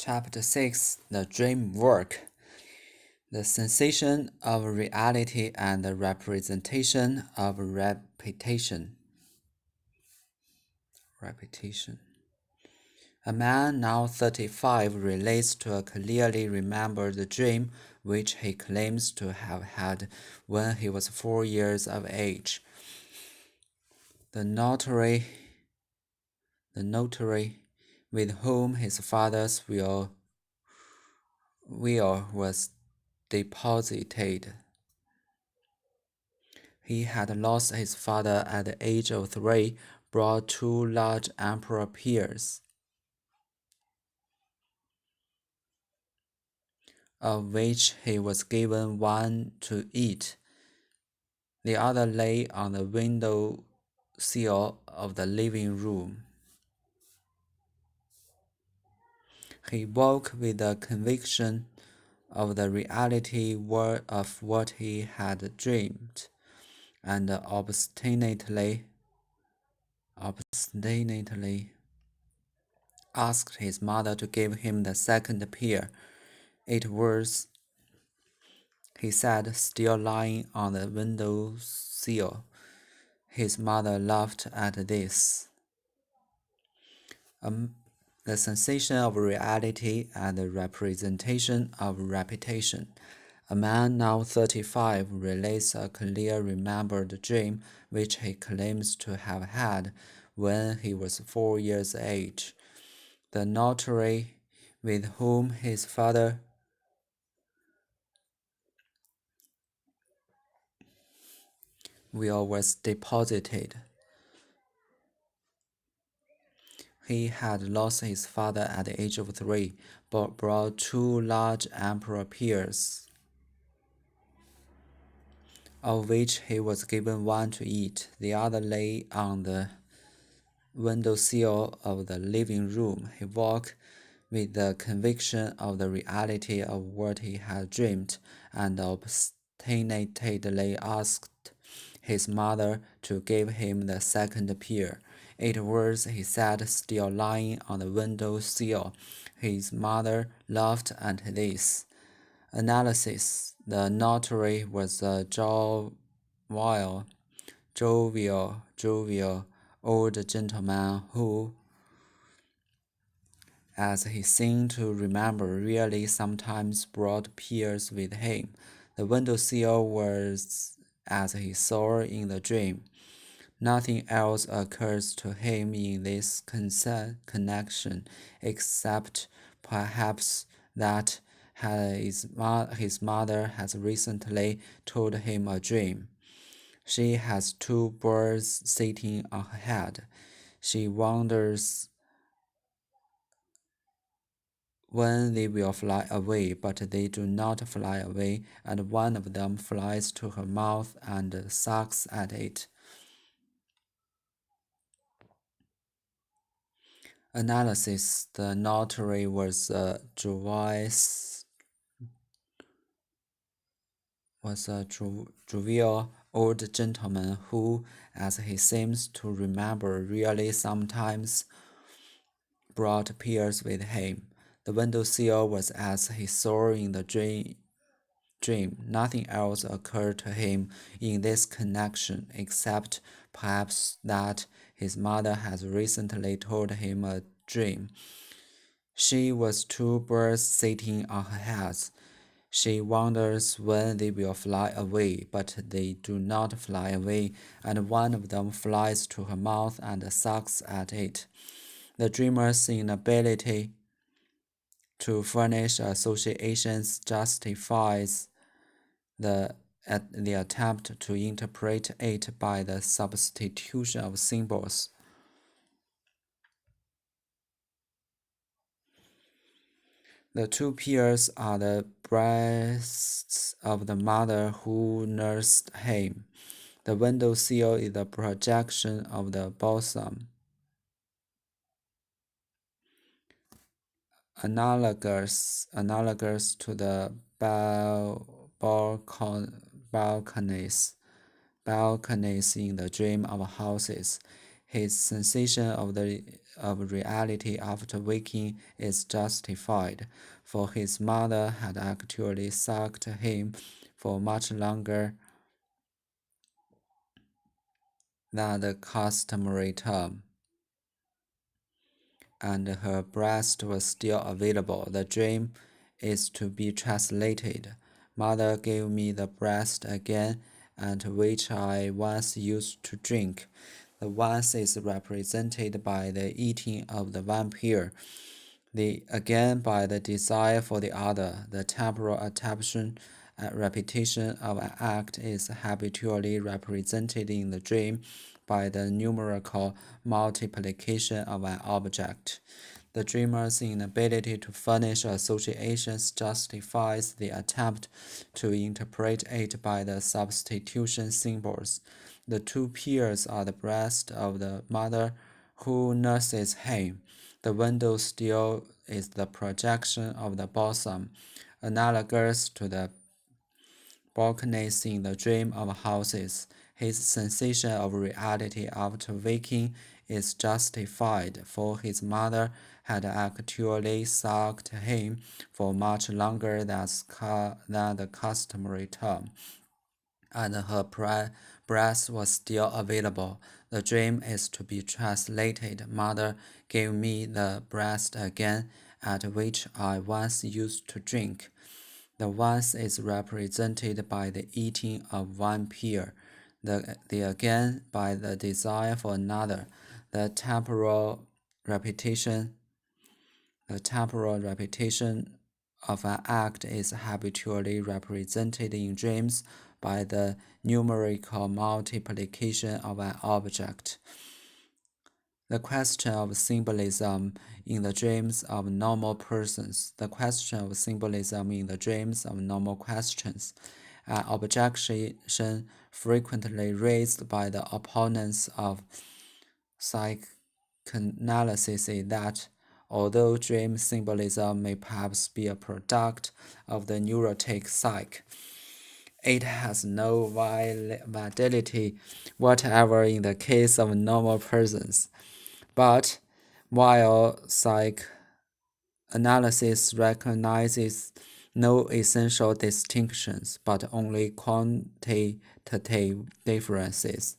Chapter 6 The Dream Work. The sensation of reality and the representation of repetition. A man now 35 relates to a clearly remembered dream which he claims to have had when he was 4 years of age. The notary with whom his father's will was deposited. He had lost his father at the age of 3, brought 2 large emperor pears, of which he was given one to eat. The other lay on the window sill of the living room. He woke with the conviction of the reality of what he had dreamed, and obstinately asked his mother to give him the second pear. It was, he said, still lying on the window sill. His mother laughed at this. The sensation of reality and the representation of repetition. A man now 35 relates a clear remembered dream which he claims to have had when he was 4 years of age. The notary with whom his father will was deposited. He had lost his father at the age of 3, but brought 2 large emperor pears, of which he was given one to eat. The other lay on the window sill of the living room. He woke with the conviction of the reality of what he had dreamed, and obstinately asked his mother to give him the second pear. It was, he said, still lying on the window sill. His mother laughed at this. Analysis. The notary was a jovial old gentleman who, as he seemed to remember, really sometimes brought pears with him. The window sill was as he saw in the dream. Nothing else occurs to him in this connection, except perhaps that his mother has recently told him a dream. She has 2 birds sitting on her head. She wonders when they will fly away, but they do not fly away, and one of them flies to her mouth and sucks at it. Analysis. The notary was a jovial old gentleman who, as he seems to remember, really sometimes brought pears with him. The window sill was as he saw in the dream. Nothing else occurred to him in this connection, except perhaps that his mother has recently told him a dream. She was 2 birds sitting on her heads. She wonders when they will fly away, but they do not fly away, and one of them flies to her mouth and sucks at it. The dreamer's inability to furnish associations justifies the attempt to interpret it by the substitution of symbols. The 2 pears are the breasts of the mother who nursed him. The window sill is the projection of the bosom. Analogous to the balconies in the dream of houses. his sensation of reality after waking is justified, for his mother had actually sucked him for much longer than the customary term, and her breast was still available. The dream is to be translated. Mother gave me the breast again, and which I once used to drink. The once is represented by the eating of the vampire, the again by the desire for the other. The temporal attention and repetition of an act is habitually represented in the dream by the numerical multiplication of an object. The dreamer's inability to furnish associations justifies the attempt to interpret it by the substitution symbols. The two peers are the breast of the mother who nurses him. The window still is the projection of the bosom, analogous to the balconies in the dream of houses. His sensation of reality after waking is justified, for his mother had actually sucked him for much longer than the customary term, and her breast was still available. The dream is to be translated. Mother gave me the breast again, at which I once used to drink. The once is represented by the eating of one pear, the again by the desire for another. The temporal repetition the temporal repetition of an act is habitually represented in dreams by the numerical multiplication of an object. The question of symbolism in the dreams of normal persons. The question of symbolism in the dreams of normal questions. An objection frequently raised by the opponents of psychoanalysis is that although dream symbolism may perhaps be a product of the neurotic psyche, it has no validity whatever in the case of normal persons. But while psychoanalysis recognizes no essential distinctions, but only quantitative differences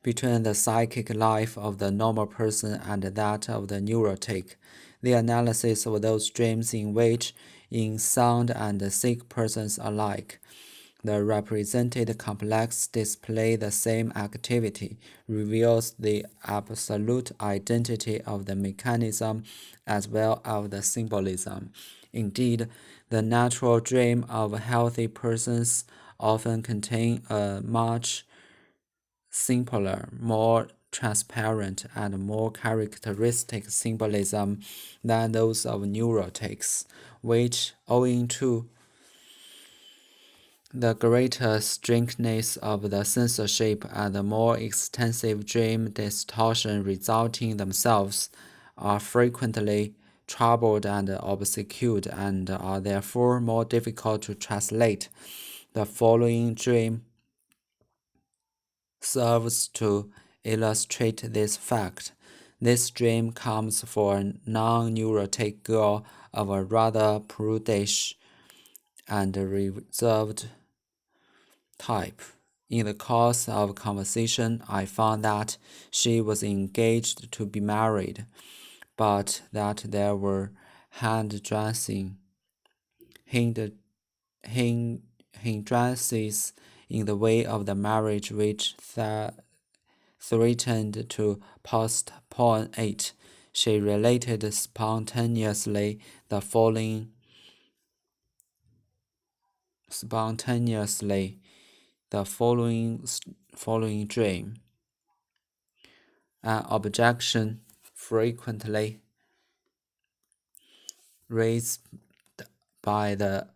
between the psychic life of the normal person and that of the neurotic, the analysis of those dreams in which, in sound and sick persons alike, the represented complex display the same activity, reveals the absolute identity of the mechanism as well as the symbolism. Indeed, the natural dream of healthy persons often contain a much simpler, more transparent, and more characteristic symbolism than those of neurotics, which, owing to the greater strictness of the censorship and the more extensive dream distortion resulting themselves, are frequently troubled and obscured and are therefore more difficult to translate. The following dream serves to illustrate this fact. This dream comes for a non-neurotic girl of a rather prudish and reserved type. In the course of conversation, I found that she was engaged to be married, but that there were hindrances in the way of the marriage which threatened to postpone it. She related spontaneously the following dream. An objection frequently raised by the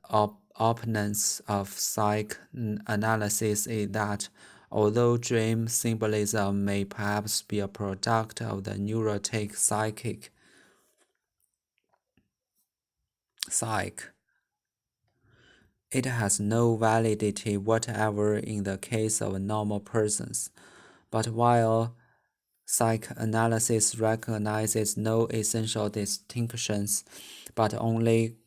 opponents of psychoanalysis is that although dream symbolism may perhaps be a product of the neurotic psyche, it has no validity whatever in the case of normal persons. But while psychoanalysis recognizes no essential distinctions, but only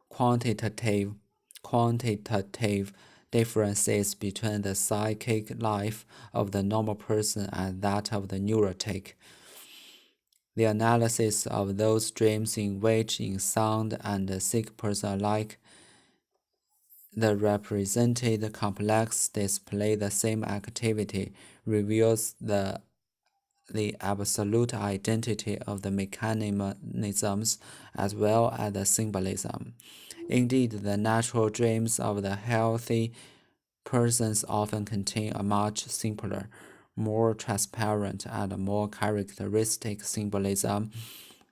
quantitative quantitative differences between the psychic life of the normal person and that of the neurotic. The analysis of those dreams in which in sound and sick person alike the represented complex display the same activity reveals the absolute identity of the mechanisms as well as the symbolism. Indeed, the natural dreams of the healthy persons often contain a much simpler, more transparent, and more characteristic symbolism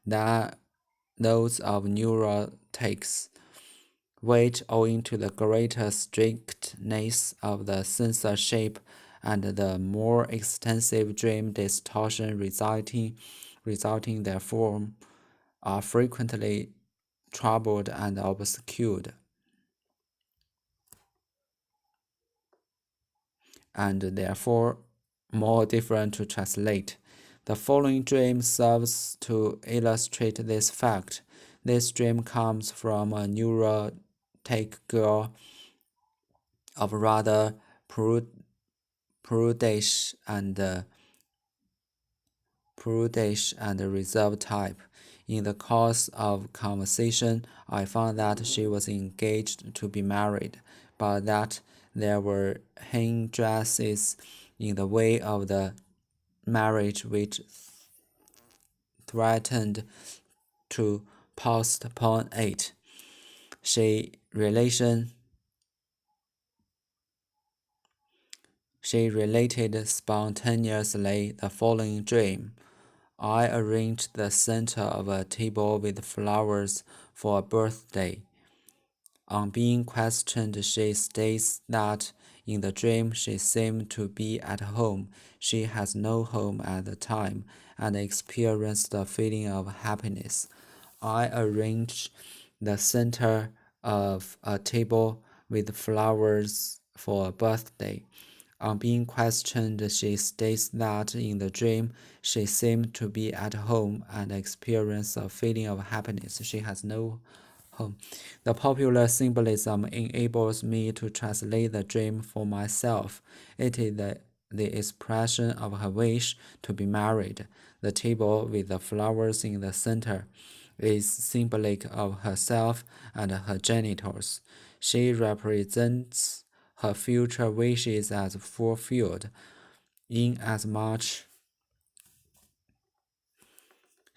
than those of neurotics, which, owing to the greater strictness of the censorship and the more extensive dream distortion resulting therefrom, are frequently troubled and obscured, and therefore more different to translate. The following dream serves to illustrate this fact. This dream comes from a neurotic girl of rather prudish and reserved type. In the course of conversation, I found that she was engaged to be married, but that there were hindrances in the way of the marriage which threatened to postpone it. She relation She related spontaneously the following dream. I arranged the center of a table with flowers for a birthday. On being questioned, she states that in the dream she seemed to be at home. She has no home at the time and experienced a feeling of happiness. I arranged the center of a table with flowers for a birthday. On being questioned, she states that in the dream she seemed to be at home and experienced a feeling of happiness. She has no home. The popular symbolism enables me to translate the dream for myself. It is the expression of her wish to be married. The table with the flowers in the center is symbolic of herself and her genitals. She represents her future wishes as fulfilled, inasmuch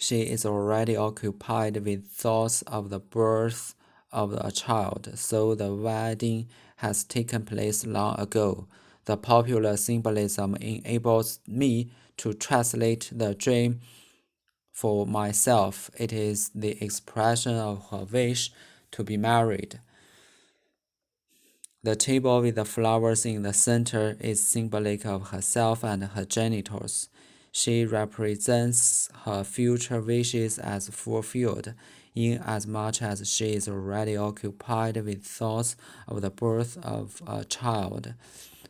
she is already occupied with thoughts of the birth of a child, so the wedding has taken place long ago. The popular symbolism enables me to translate the dream for myself. It is the expression of her wish to be married. The table with the flowers in the center is symbolic of herself and her genitals. She represents her future wishes as fulfilled, inasmuch as she is already occupied with thoughts of the birth of a child,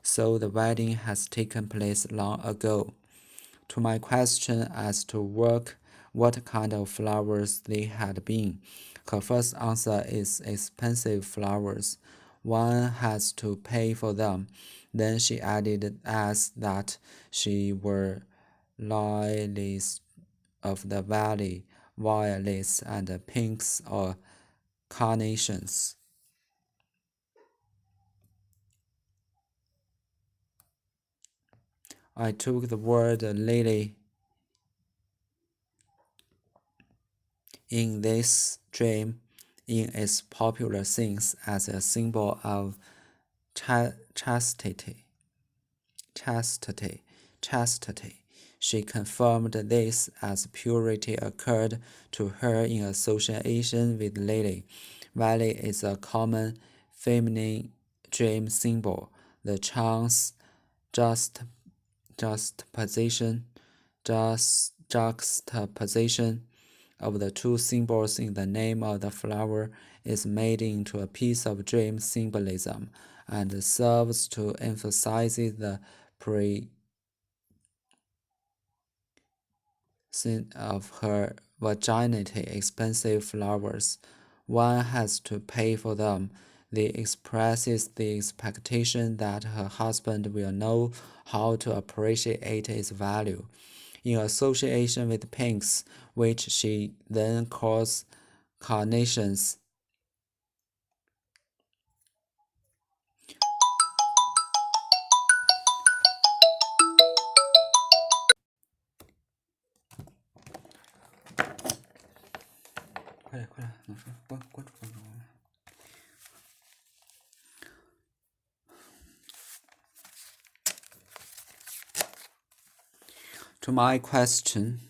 so the wedding has taken place long ago. To my question as to what kind of flowers they had been, her first answer is expensive flowers. One has to pay for them. Then she added as that she were lilies of the valley, violets and pinks or carnations. I took the word lily in this dream in its popular sense as a symbol of chastity. Chastity. Chastity. She confirmed this as purity occurred to her in association with Lily. Valley is a common feminine dream symbol. The chance juxtaposition juxtaposition of the two symbols in the name of the flower is made into a piece of dream symbolism and serves to emphasize the of her virginity expensive flowers. One has to pay for them. This expresses the expectation that her husband will know how to appreciate its value. In association with pinks, which she then calls carnations, To my question,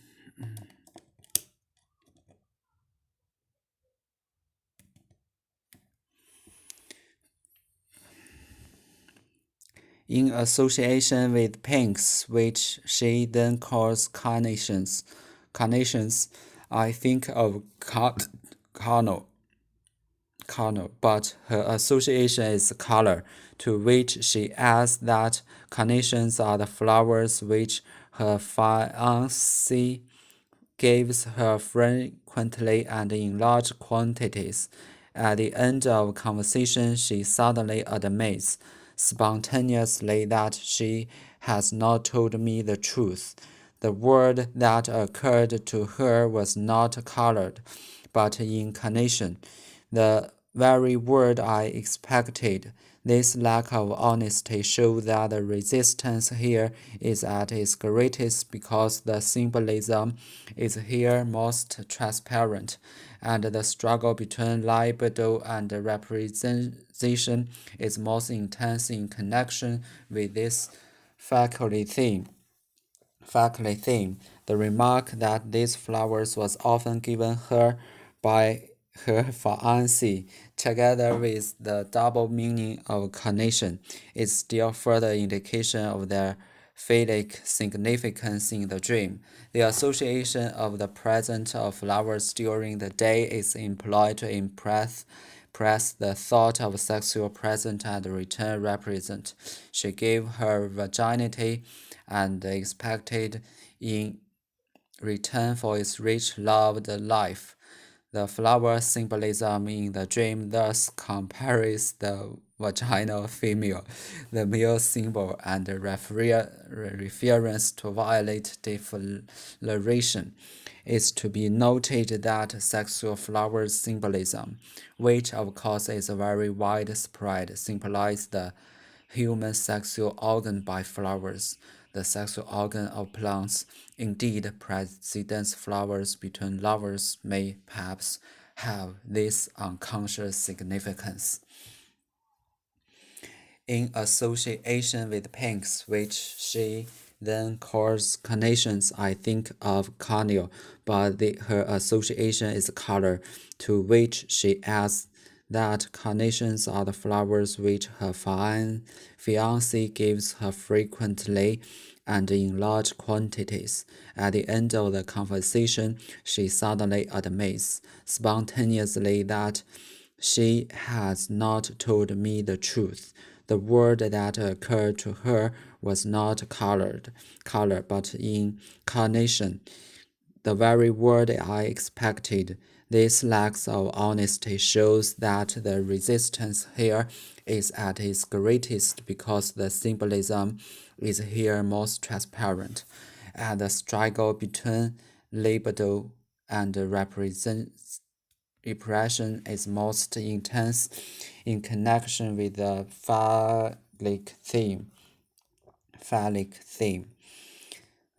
in association with pinks, which she then calls carnations, I think of carnal, but her association is color, to which she adds that carnations are the flowers which her fiancé gives her frequently and in large quantities. At the end of conversation, she suddenly admits spontaneously that she has not told me the truth. The word that occurred to her was not colored, but incarnation, the very word I expected. This lack of honesty shows that the resistance here is at its greatest because the symbolism is here most transparent, and the struggle between libido and representation is most intense in connection with this faculty theme. The remark that these flowers was often given her by her fiancé, together with the double meaning of carnation, is still further indication of their phallic significance in the dream. The association of the presence of flowers during the day is employed to impress the thought of sexual present and return represent. She gave her virginity and expected in return for its rich loved life. The flower symbolism in the dream thus compares the vaginal female, the male symbol, and the reference to violet defloration. It's to be noted that sexual flower symbolism, which of course is very widespread, symbolizes the human sexual organ by flowers, the sexual organ of plants. Indeed, precedence flowers between lovers may perhaps have this unconscious significance. In association with pinks, which she then calls carnations, I think of carnel, but her association is color, to which she adds that carnations are the flowers which her fiancé gives her frequently and in large quantities. At the end of the conversation, she suddenly admits spontaneously that she has not told me the truth. The word that occurred to her was not color, but incarnation, the very word I expected. This lack of honesty shows that the resistance here is at its greatest because the symbolism is here most transparent, and the struggle between libido and repression is most intense in connection with the phallic theme.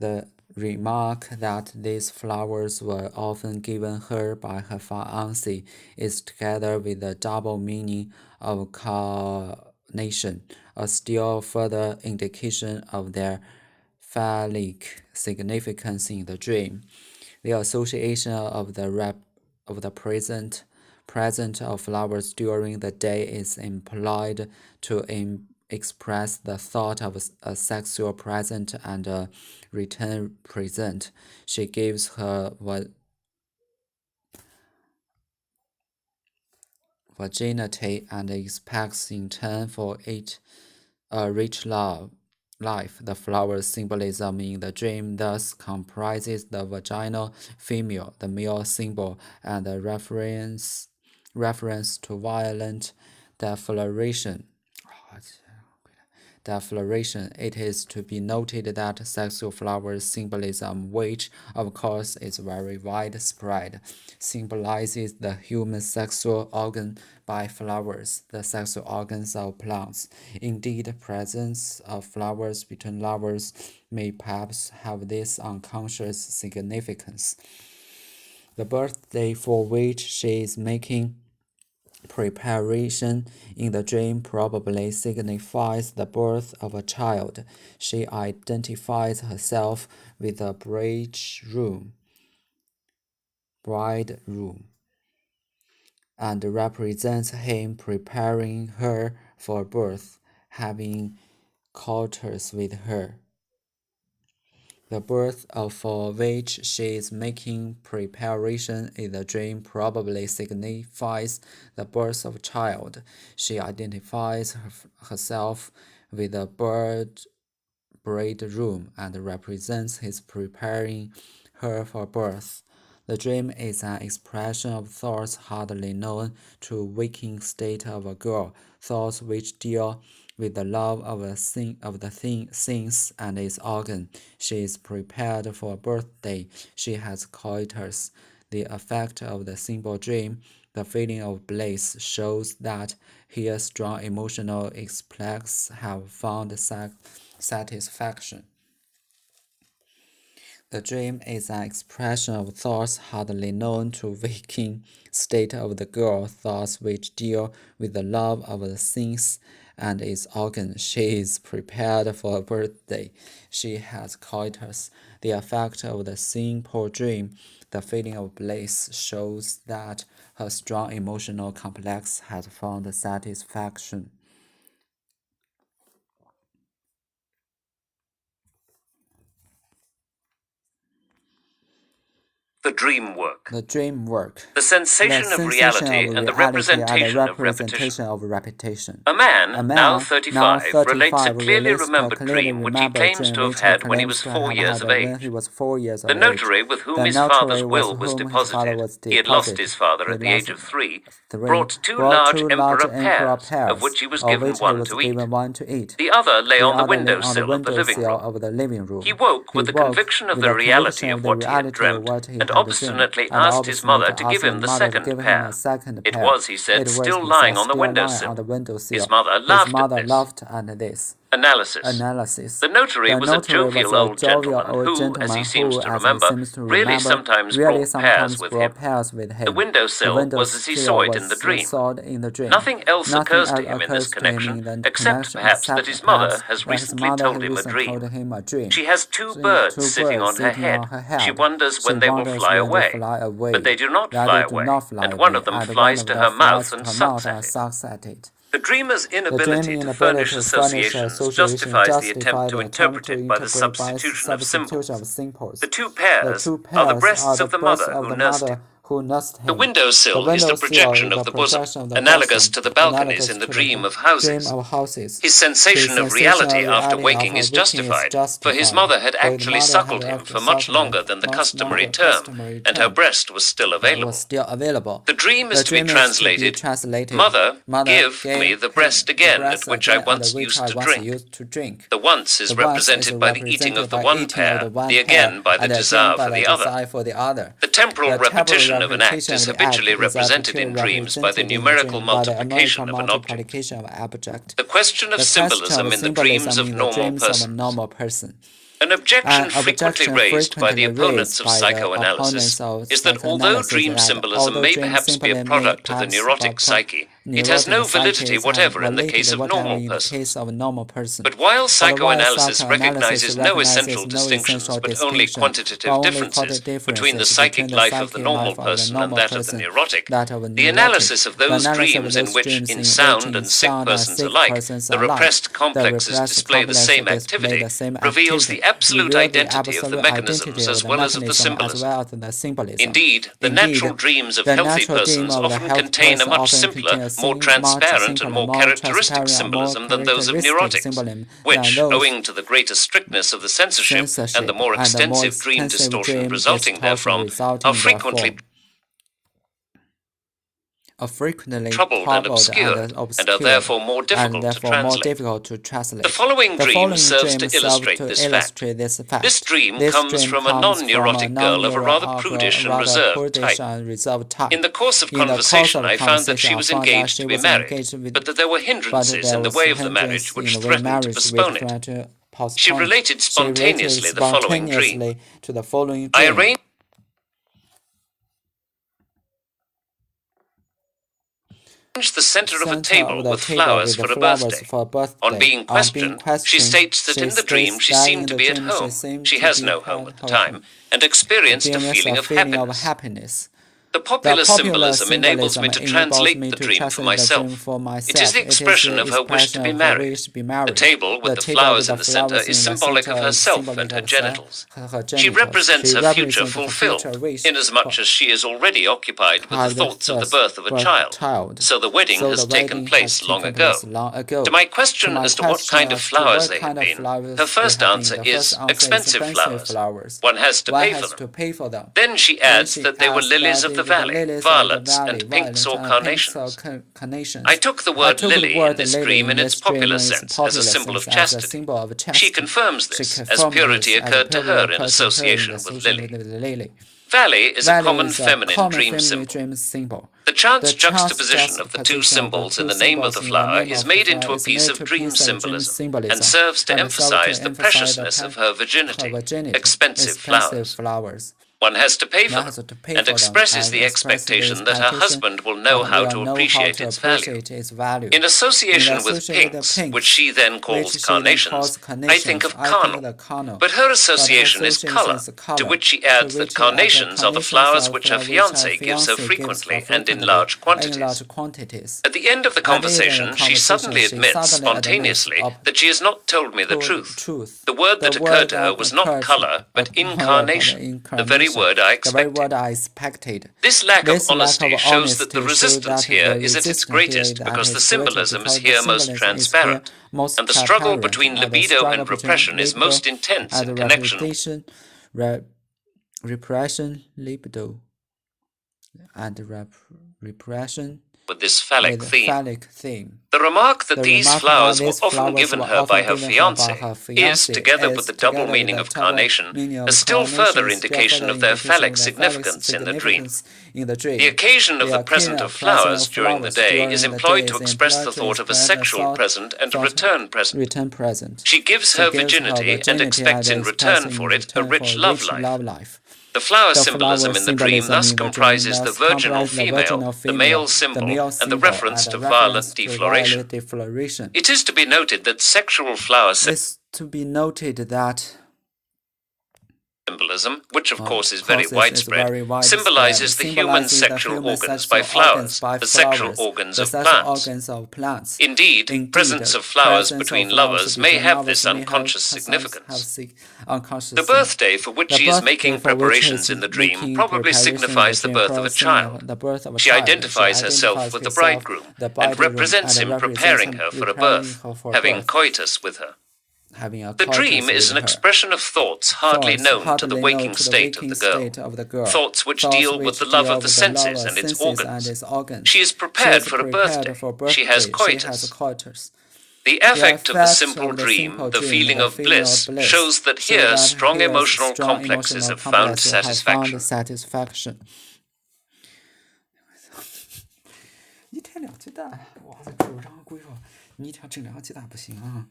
The remark that these flowers were often given her by her fiancé is together with the double meaning of carnation, a still further indication of their phallic significance in the dream. The association of the present of flowers during the day is employed to express the thought of a sexual present and a return present. She gives her virginity and expects in turn for it a rich life. The flower's symbolism in the dream thus comprises the vaginal female, the male symbol, and the reference to violent defloration. It is to be noted that sexual flowers symbolism, which of course is very widespread, symbolizes the human sexual organ by flowers, the sexual organs of plants. Indeed, the presence of flowers between lovers may perhaps have this unconscious significance. The birthday for which she is making preparation in the dream probably signifies the birth of a child. She identifies herself with the bridegroom, and represents him preparing her for birth, having quarters with her. The birth for which she is making preparation in the dream probably signifies the birth of a child. She identifies herself with the bridegroom and represents his preparing her for birth. The dream is an expression of thoughts hardly known to waking state of a girl, thoughts which deal with the love of the things and its organ. She is prepared for a birthday. She has coitus. The effect of the simple dream, the feeling of bliss, shows that here strong emotional explex have found satisfaction. The dream is an expression of thoughts hardly known to waking state of the girl, thoughts which deal with the love of the things and its organ. She is prepared for a birthday. She has coitus. The effect of the simple dream, the feeling of bliss, shows that her strong emotional complex has found satisfaction. The dream work. The dream work. The sensation of reality and the representation of repetition. A man, now 35, relates a clearly remembered dream which he claims to have had when he was 4 years of age. The notary with whom his father's will was deposited, he had lost his father at the age of 3, brought two large emperor pears, of which he was given one to eat. The other lay on the windowsill of the living room. He woke with the conviction of the reality of what he had dreamt, and obstinately asked his mother to give him the second pear. It was, he said, still lying on the windowsill. His mother laughed at this. Analysis. The notary was a jovial old gentleman who, as he seems to remember, really sometimes brought pears with him. The windowsill was as he saw it in the dream. Nothing else occurs to him in this connection, except perhaps that his mother has recently told him a dream. She has two birds sitting on her head. She wonders when they will fly away. But they do not fly away, and one of them flies to her mouth and sucks at it. The dreamer's inability to furnish associations justifies the attempt to interpret it by the substitution of symbols. The two pears are the breasts of the mother who nursed him. The windowsill is the projection of the bosom, analogous to the balconies in the dream of houses. His sensation of reality after waking is justified, for his mother had actually suckled him for much longer than the customary term, and her breast was still available. The dream is to be translated, "Mother, give me the breast again at which I once used to drink." The once is represented by the eating of the one pear, the again by the desire for the other. The temporal repetition of an act is habitually represented in dreams by the numerical multiplication of an object. The question of symbolism in the dreams of normal persons. An objection frequently raised by the opponents of psychoanalysis is that although dream symbolism may perhaps be a product of the neurotic psyche, it has no validity whatever in the case of normal persons. But while psychoanalysis recognizes no essential distinctions but only quantitative differences between the psychic life of the normal person and that of the neurotic, the analysis of those dreams in which, in sound and sick persons alike, the repressed complexes display the same activity, reveals the absolute identity of the mechanisms as well as of the symbolism. Indeed, the natural dreams of healthy persons often contain a much simpler more transparent and more characteristic symbolism than those of neurotics, which, owing to the greater strictness of the censorship and the more extensive dream distortion resulting therefrom, are frequently troubled and obscure, and are therefore more difficult to translate. The following dream serves to illustrate this fact. This dream comes from a non-neurotic girl of a rather prudish and reserved type. In the course of conversation, I found that she was engaged to be married, but that there were hindrances in the way of the marriage which threatened to postpone it. She related spontaneously the following dream. I arranged the center of a table with flowers for a birthday. On being questioned, she states that in the dream she seemed to be at home. She has no home at the time, and experienced a feeling of happiness. The popular symbolism enables me to translate the dream for myself. It is the expression of her wish to be married. The table with the flowers in the center is symbolic of herself and her genitals. She represents her future fulfilled, inasmuch as she is already occupied with the thoughts of the birth of a child, so the wedding has taken place long ago. To my question as to what kind of flowers they have been, her first answer is expensive flowers. One has to pay for them. Then she adds that they were lilies of the valley, violets, and pinks or carnations. I took the word lily in this dream in its popular sense as a symbol of chastity. She confirms this, as purity occurred to her in association with lily. Valley is a common feminine dream symbol. The chance juxtaposition of the two symbols in the name of the flower is made into a piece of dream symbolism and serves to emphasize the preciousness of her virginity. Expensive flowers. One has to pay for them, and expresses the expectation that her husband will know how to appreciate its value. In association with pinks, which she then calls carnations, I think of carnal, but her association is color, to which she adds that carnations are the flowers which her fiancé gives her frequently and in large quantities. At the end of the conversation, she suddenly admits spontaneously that she has not told me the truth. The word that occurred to her was not color, but incarnation, the very word I expected. This lack of honesty shows that the resistance here is at its greatest because the symbolism is here most transparent, and the struggle between libido and repression is most intense in connection. Repression, libido, and repression. With this phallic theme. The remark that these flowers were often given her by her fiancé is, together with the double meaning of carnation, a still further indication of their phallic significance in the dream. The occasion of the present of flowers during the day is employed to express the thought of a sexual present and a return present. She gives her virginity and expects in return for it a rich love life. The flower symbolism in the dream thus comprises the virginal female, the male symbol, and the reference to violent defloration. It is to be noted that sexual flower symbolism, which of course is very widespread, symbolizes the human sexual organs by flowers, the sexual organs of plants. Indeed, presence of flowers between lovers may have this unconscious significance. The birthday for which she is making preparations in the dream probably signifies the birth of a child. She identifies herself with the bridegroom and represents him preparing her for a birth, having coitus with her. The dream is an expression of thoughts hardly known to the waking state of the girl, thoughts which deal with the love of the senses and its organs. She is prepared for a birthday. She has coitus. The affect of the simple dream, the feeling of bliss, shows that here strong emotional complexes have found satisfaction. 一天2鸡蛋，哇塞！狗让龟说，你一天整2个鸡蛋不行啊！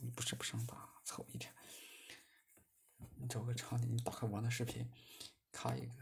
你不吃不上当，凑一天。你找个场景，你打开我的视频，看一个。